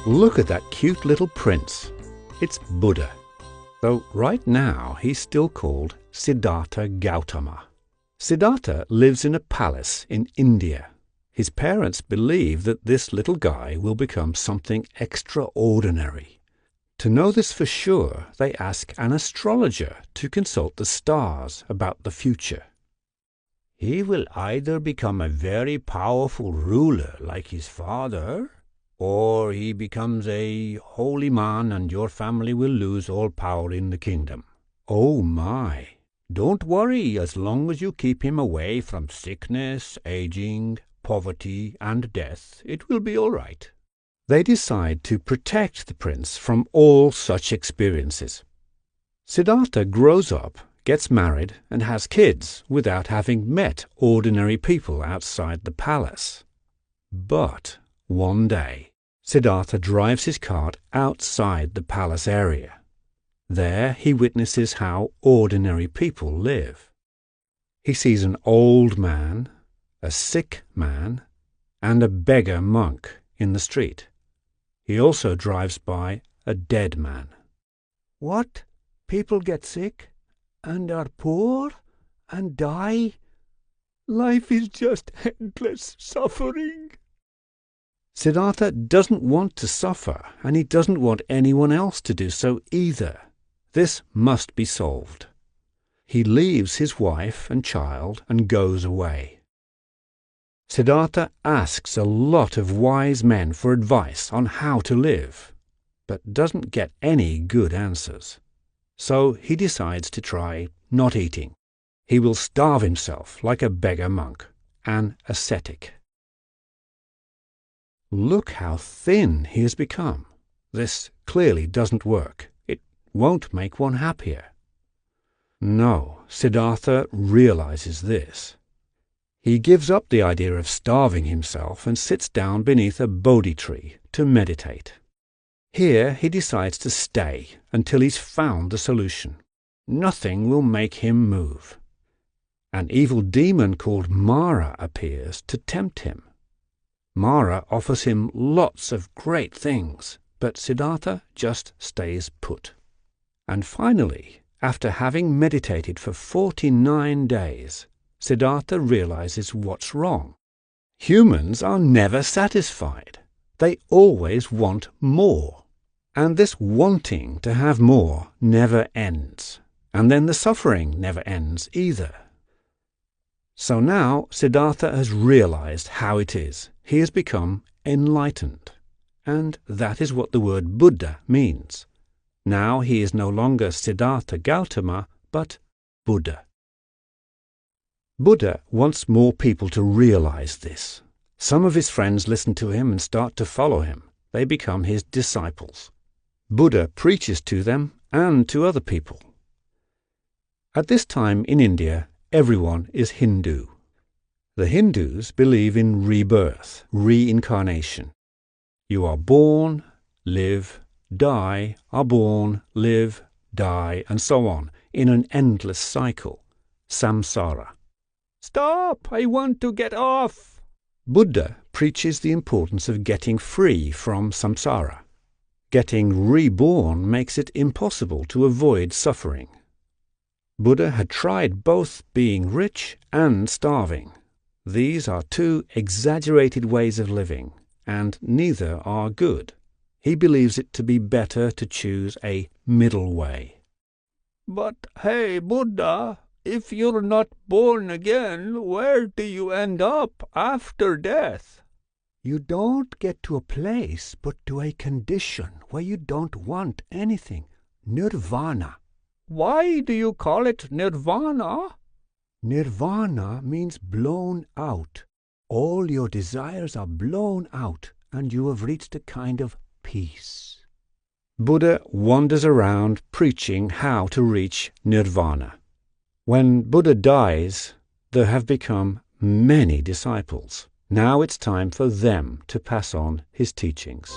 Look at that cute little prince. It's Buddha. Though right now he's still called Siddhartha Gautama. Siddhartha lives in a palace in India. His parents believe that this little guy will become something extraordinary. To know this for sure, they ask an astrologer to consult the stars about the future. He will either become a very powerful ruler like his father, or he becomes a holy man and your family will lose all power in the kingdom. Oh my! Don't worry, as long as you keep him away from sickness, aging, poverty, and death, it will be all right. They decide to protect the prince from all such experiences. Siddhartha grows up, gets married, and has kids without having met ordinary people outside the palace. But one day, Siddhartha drives his cart outside the palace area. There he witnesses how ordinary people live. He sees an old man, a sick man, and a beggar monk in the street. He also drives by a dead man. What? People get sick and are poor and die? Life is just endless suffering. Siddhartha doesn't want to suffer, and he doesn't want anyone else to do so either. This must be solved. He leaves his wife and child and goes away. Siddhartha asks a lot of wise men for advice on how to live, but doesn't get any good answers. So he decides to try not eating. He will starve himself like a beggar monk, an ascetic. Look how thin he has become. This clearly doesn't work. It won't make one happier. No, Siddhartha realizes this. He gives up the idea of starving himself and sits down beneath a Bodhi tree to meditate. Here he decides to stay until he's found the solution. Nothing will make him move. An evil demon called Mara appears to tempt him. Mara offers him lots of great things, but Siddhartha just stays put. And finally, after having meditated for 49 days, Siddhartha realizes what's wrong. Humans are never satisfied. They always want more. And this wanting to have more never ends. And then the suffering never ends either. So now Siddhartha has realized how it is. He has become enlightened. And that is what the word Buddha means. Now he is no longer Siddhartha Gautama, but Buddha. Buddha wants more people to realize this. Some of his friends listen to him and start to follow him. They become his disciples. Buddha preaches to them and to other people. At this time in India, everyone is Hindu. The Hindus believe in rebirth, reincarnation. You are born, live, die, are born, live, die, and so on, in an endless cycle, samsara. Stop! I want to get off! Buddha preaches the importance of getting free from samsara. Getting reborn makes it impossible to avoid suffering. Buddha had tried both being rich and starving. These are two exaggerated ways of living, and neither are good. He believes it to be better to choose a middle way. But hey, Buddha, if you're not born again, where do you end up after death? You don't get to a place, but to a condition where you don't want anything. Nirvana. Why do you call it nirvana? Nirvana means blown out. All your desires are blown out, and you have reached a kind of peace. Buddha wanders around preaching how to reach nirvana. When Buddha dies, there have become many disciples. Now it's time for them to pass on his teachings.